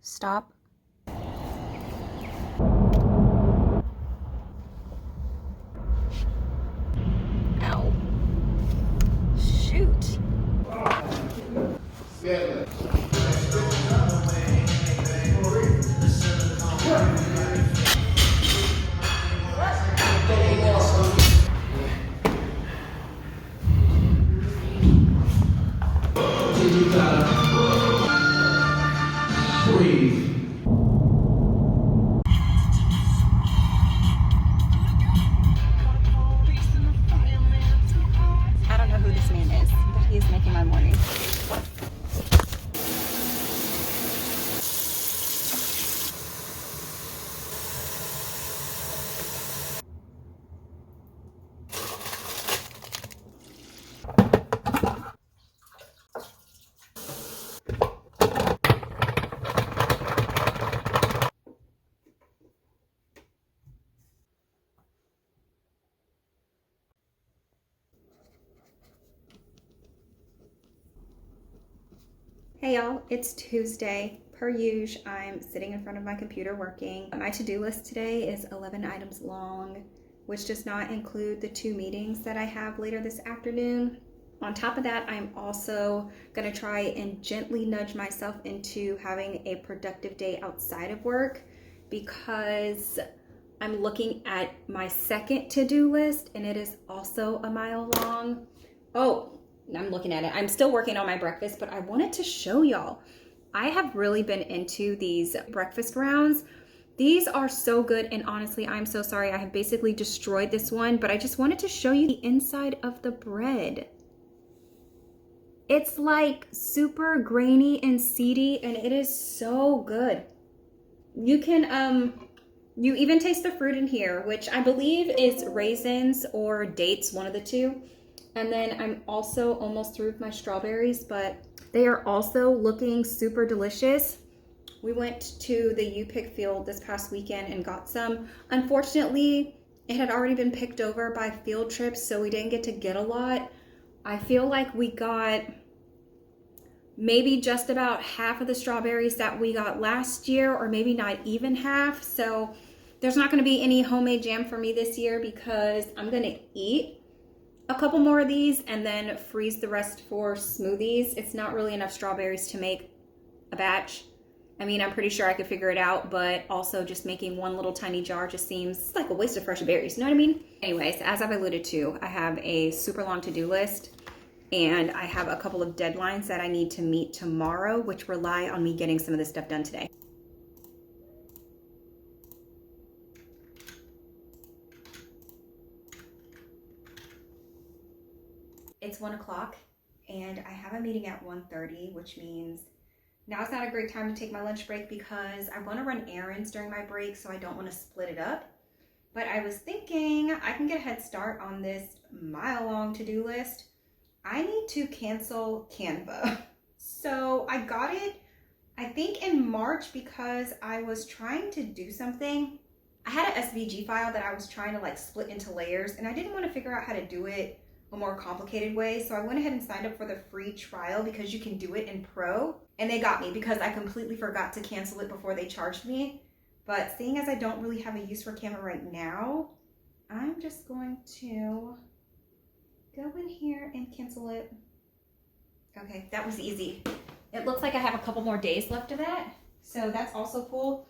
Stop. Ow. Shoot. Breathe. I don't know who this man is, but he is making my morning. Hey y'all, it's Tuesday. Per usual, I'm sitting in front of my computer working. My to-do list today is 11 items long, which does not include the 2 meetings that I have later this afternoon. On top of that, I'm also gonna try and gently nudge myself into having a productive day outside of work because I'm looking at my second to-do list and it is also a mile long. Oh, I'm looking at it. I'm still working on my breakfast, but I wanted to show y'all. I have really been into these breakfast rounds. These are so good, and honestly, I'm so sorry. I have basically destroyed this one, but I just wanted to show you the inside of the bread. It's like super grainy and seedy, and it is so good. You can, you even taste the fruit in here, which I believe is raisins or dates, one of the two. And then I'm also almost through with my strawberries, but they are also looking super delicious. We went to the U-Pick field this past weekend and got some. Unfortunately, it had already been picked over by field trips, so we didn't get to get a lot. I feel like we got maybe just about half of the strawberries that we got last year, or maybe not even half. So there's not gonna be any homemade jam for me this year because I'm gonna eat a couple more of these and then freeze the rest for smoothies. It's not really enough strawberries to make a batch. I mean, I'm pretty sure I could figure it out, but also just making one little tiny jar just seems like a waste of fresh berries, you know what I mean? Anyways, as I've alluded to, I have a super long to-do list and I have a couple of deadlines that I need to meet tomorrow, which rely on me getting some of this stuff done today. It's 1 o'clock and I have a meeting at 1:30, which means now it's not a great time to take my lunch break because I want to run errands during my break, so I don't want to split it up. But I was thinking I can get a head start on this mile-long to-do list. I need to cancel Canva. So I got it, I think in March because I was trying to do something. I had an SVG file that I was trying to like split into layers and I didn't want to figure out how to do it a more complicated way. So I went ahead and signed up for the free trial because you can do it in Pro. And they got me because I completely forgot to cancel it before they charged me. But seeing as I don't really have a use for Canva right now, I'm just going to go in here and cancel it. Okay, that was easy. It looks like I have a couple more days left of that. So that's also cool.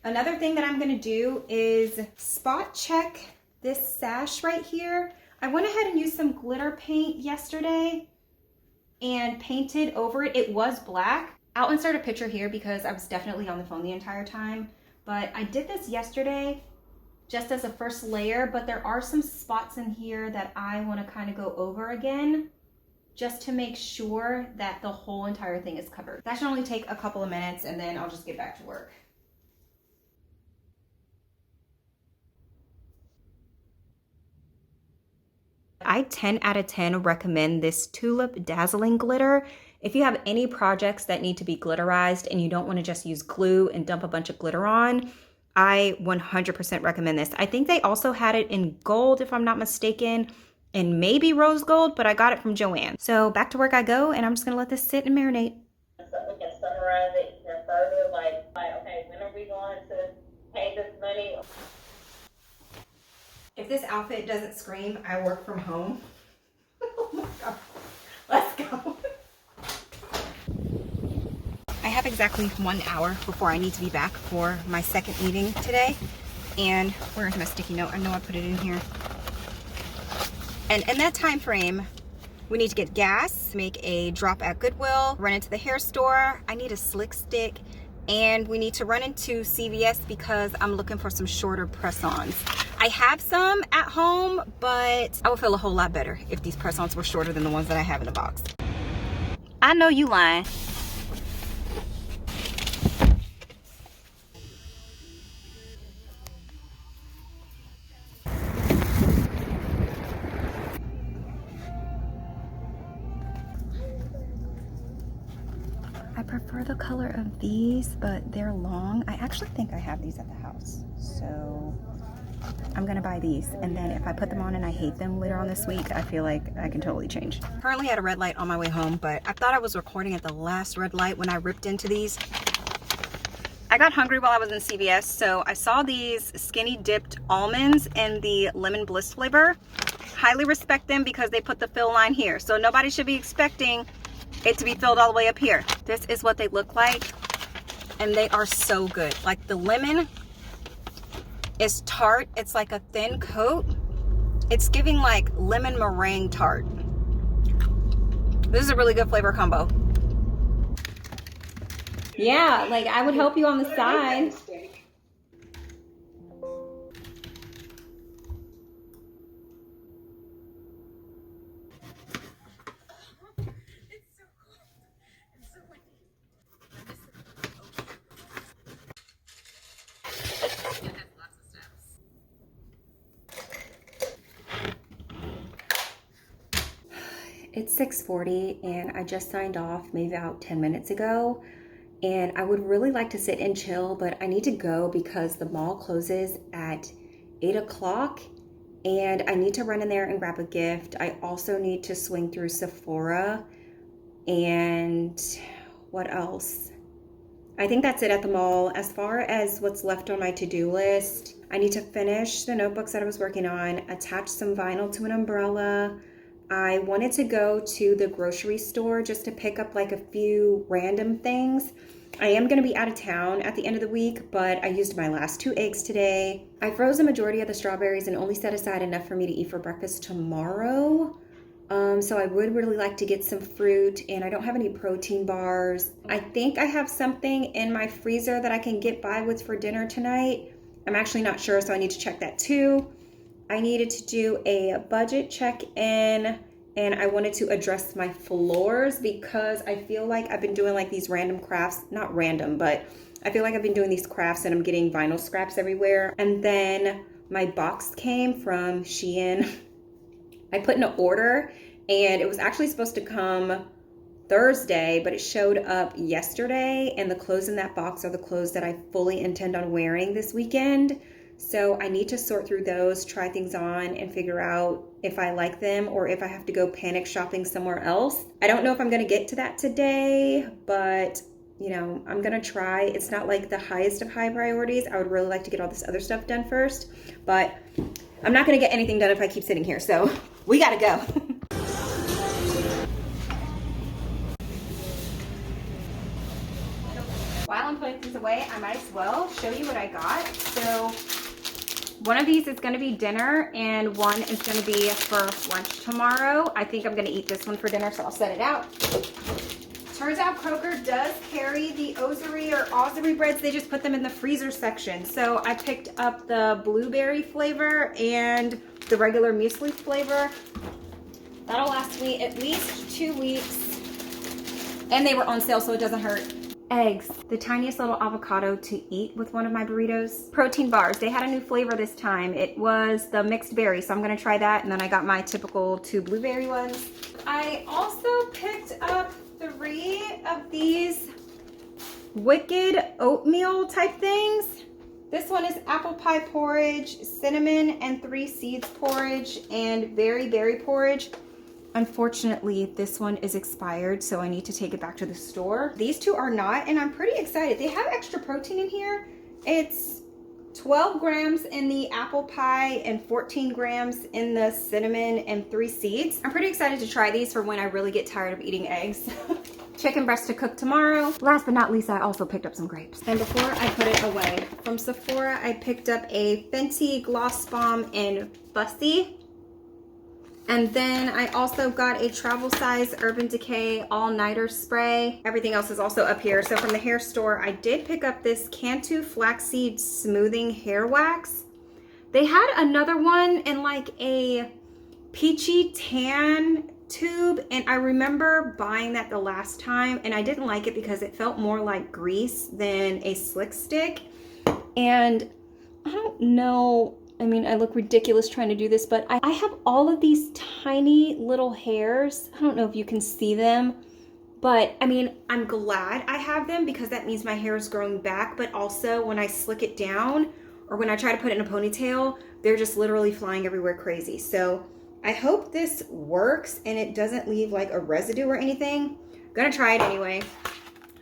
Another thing that I'm gonna do is spot check this sash right here. I went ahead and used some glitter paint yesterday and painted over it. It was black. I'll insert a picture here because I was definitely on the phone the entire time. But I did this yesterday just as a first layer, but there are some spots in here that I want to kind of go over again just to make sure that the whole entire thing is covered. That should only take a couple of minutes and then I'll just get back to work. I 10 out of 10 recommend this Tulip Dazzling Glitter. If you have any projects that need to be glitterized and you don't want to just use glue and dump a bunch of glitter on, I 100% recommend this. I think they also had it in gold, if I'm not mistaken, and maybe rose gold, but I got it from Joanne. So back to work I go, and I'm just gonna let this sit and marinate. So we can summarize it even further, like If this outfit doesn't scream, I work from home. Oh my God. Let's go. I have exactly 1 hour before I need to be back for my second meeting today. And where's my sticky note? I know I put it in here. And in that time frame, we need to get gas, make a drop at Goodwill, run into the hair store. I need a slick stick, and we need to run into CVS because I'm looking for some shorter press-ons. I have some at home, but I would feel a whole lot better if these press-ons were shorter than the ones that I have in the box. I know you lying. I prefer the color of these, but they're long. I actually think I have these at the house, so I'm gonna buy these, and then if I put them on and I hate them later on this week, I feel like I can totally change. Currently at a red light on my way home, but I thought I was recording at the last red light when I ripped into these. I got hungry while I was in CVS, so I saw these skinny dipped almonds in the lemon bliss flavor. Highly respect them because they put the fill line here, so nobody should be expecting it to be filled all the way up here. This is what they look like, and they are so good. Like, the lemon is tart. It's like a thin coat. It's giving like lemon meringue tart. This is a really good flavor combo. Yeah, like I would help you on the side. It's 6:40 and I just signed off maybe about 10 minutes ago, and I would really like to sit and chill, but I need to go because the mall closes at 8 o'clock and I need to run in there and grab a gift. I also need to swing through Sephora, and what else? I think that's it at the mall. As far as what's left on my to-do list, I need to finish the notebooks that I was working on, attach some vinyl to an umbrella. I wanted to go to the grocery store just to pick up like a few random things. I am going to be out of town at the end of the week, but I used my last 2 eggs today. I froze the majority of the strawberries and only set aside enough for me to eat for breakfast tomorrow. So I would really like to get some fruit, and I don't have any protein bars. I think I have something in my freezer that I can get by with for dinner tonight. I'm actually not sure, so I need to check that too. I needed to do a budget check-in, and I wanted to address my floors because I feel like I've been doing like these random crafts, not random, but I feel like I've been doing these crafts and I'm getting vinyl scraps everywhere. And then my box came from Shein. I put in an order and it was actually supposed to come Thursday, but it showed up yesterday, and the clothes in that box are the clothes that I fully intend on wearing this weekend. So I need to sort through those, try things on, and figure out if I like them or if I have to go panic shopping somewhere else. I don't know if I'm gonna get to that today, but you know, I'm gonna try. It's not like the highest of high priorities. I would really like to get all this other stuff done first, but I'm not gonna get anything done if I keep sitting here, so we gotta go. While I'm putting these away, I might as well show you what I got. So one of these is going to be dinner and one is going to be for lunch tomorrow. I think I'm going to eat this one for dinner, so I'll set it out. Turns out Kroger does carry the Ozary or Ozary breads. They just put them in the freezer section. So I picked up the blueberry flavor and the regular muesli flavor. That'll last me at least 2 weeks. And they were on sale, so it doesn't hurt. Eggs, the tiniest little avocado to eat with one of my burritos. Protein bars, they had a new flavor this time. It was the mixed berry, so I'm gonna try that. And then I got my typical 2 blueberry ones. I also picked up 3 of these Wicked oatmeal type things. This one is apple pie porridge, cinnamon and 3 seeds porridge, and berry porridge. Unfortunately, this one is expired, so I need to take it back to the store. These 2 are not, and I'm pretty excited. They have extra protein in here. It's 12 grams in the apple pie and 14 grams in the cinnamon and 3 seeds. I'm pretty excited to try these for when I really get tired of eating eggs. Chicken breast to cook tomorrow. Last but not least, I also picked up some grapes. And before I put it away, from Sephora, I picked up a Fenty Gloss Bomb in Fussy. And then I also got a travel size Urban Decay all-nighter spray. Everything else is also up here. So from the hair store, I did pick up this Cantu Flaxseed Smoothing Hair Wax. They had another one in like a peachy tan tube, and I remember buying that the last time, and I didn't like it because it felt more like grease than a slick stick. And I don't know, I mean, I look ridiculous trying to do this, but I have all of these tiny little hairs. I don't know if you can see them, but I mean, I'm glad I have them because that means my hair is growing back, but also when I slick it down or when I try to put it in a ponytail, they're just literally flying everywhere crazy. So I hope this works and it doesn't leave like a residue or anything. I'm gonna try it anyway.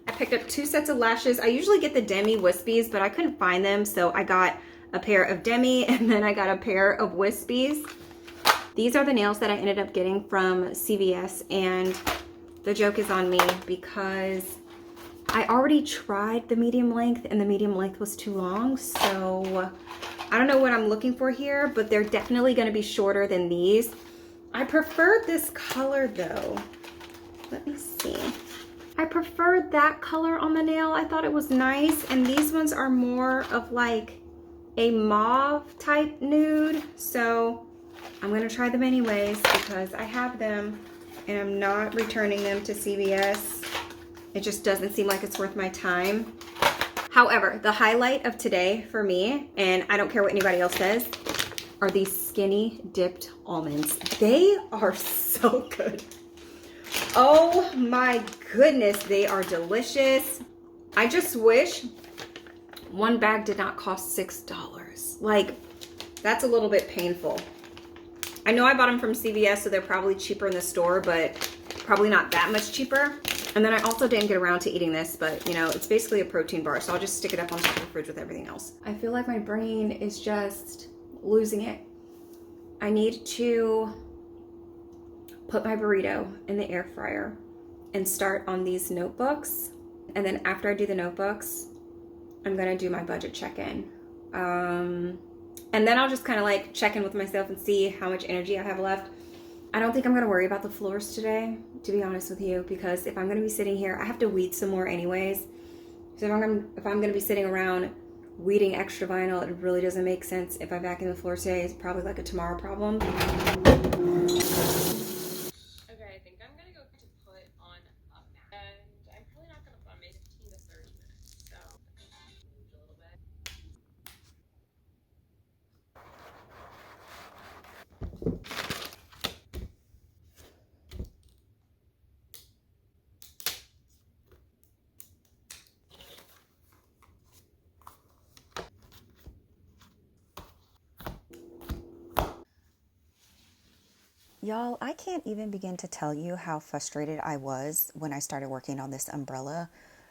I picked up 2 sets of lashes. I usually get the Demi Wispies, but I couldn't find them, so I got a pair of Demi and then I got a pair of Wispies. These are the nails that I ended up getting from CVS, and the joke is on me because I already tried the medium length and the medium length was too long, so I don't know what I'm looking for here, but they're definitely going to be shorter than these. I prefer this color though. Let me see. I preferred that color on the nail. I thought it was nice, and these ones are more of like a mauve type nude, so I'm gonna try them anyways because I have them and I'm not returning them to CVS. It just doesn't seem like it's worth my time. However, the highlight of today for me, and I don't care what anybody else says, are these skinny dipped almonds. They are so good. Oh my goodness, they are delicious. I just wish one bag did not cost $6. Like, that's a little bit painful. I know I bought them from CVS, so they're probably cheaper in the store, but probably not that much cheaper. And then I also didn't get around to eating this, but you know, it's basically a protein bar, so I'll just stick it up on top of the fridge with everything else. I feel like my brain is just losing it. I need to put my burrito in the air fryer and start on these notebooks. And then after I do the notebooks, I'm gonna do my budget check-in. And then I'll just kind of like check in with myself and see how much energy I have left. I don't think I'm gonna worry about the floors today, to be honest with you, because if I'm gonna be sitting here, I have to weed some more anyways. So if I'm gonna be sitting around weeding extra vinyl, it really doesn't make sense. If I vacuum the floor today, it's probably like a tomorrow problem. Okay, I think I'm gonna go to put on a mat, and I'm probably not gonna put on maybe 15 to 30 minutes, so move a little bit. Y'all, I can't even begin to tell you how frustrated I was when I started working on this umbrella.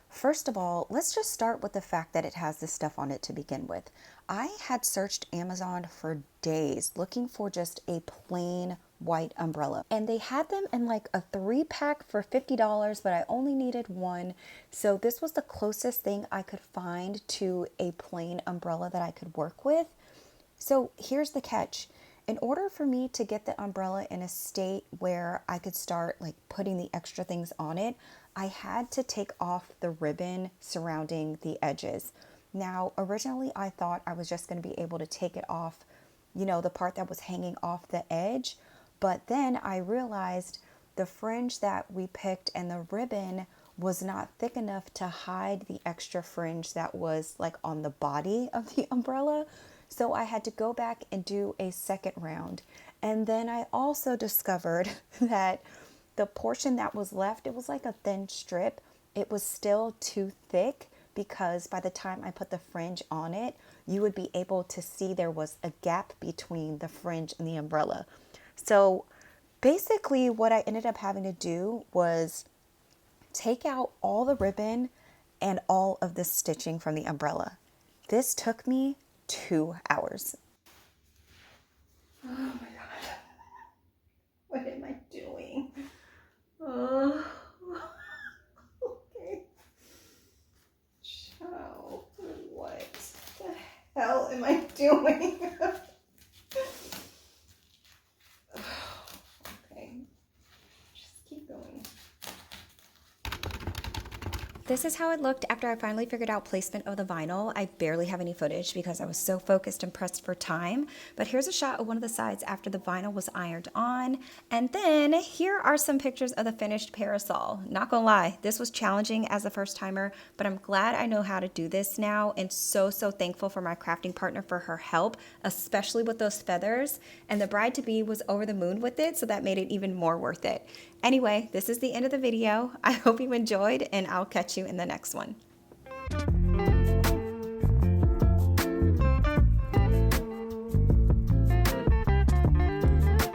First of all, let's just start with the fact that it has this stuff on it to begin with. I had searched Amazon for days looking for just a plain white umbrella, and they had them in like a 3-pack for $50, but I only needed one. So this was the closest thing I could find to a plain umbrella that I could work with. So here's the catch. In order for me to get the umbrella in a state where I could start like putting the extra things on it, I had to take off the ribbon surrounding the edges. Now, originally I thought I was just going to be able to take it off, you know, the part that was hanging off the edge. But then I realized the fringe that we picked and the ribbon was not thick enough to hide the extra fringe that was like on the body of the umbrella. So I had to go back and do a second round. And then I also discovered that the portion that was left, it was like a thin strip. It was still too thick because by the time I put the fringe on it, you would be able to see there was a gap between the fringe and the umbrella. So basically what I ended up having to do was take out all the ribbon and all of the stitching from the umbrella. This took me 2 hours. Oh my God. What am I doing? Oh. Okay. Ciao. What the hell am I doing? Okay. Just keep going. This is how it looked after I finally figured out placement of the vinyl. I barely have any footage because I was so focused and pressed for time. But here's a shot of one of the sides after the vinyl was ironed on. And then here are some pictures of the finished parasol. Not gonna lie, this was challenging as a first timer, but I'm glad I know how to do this now, and so thankful for my crafting partner for her help, especially with those feathers. And the bride-to-be was over the moon with it, so that made it even more worth it. Anyway, this is the end of the video. I hope you enjoyed, and I'll catch you in the next one.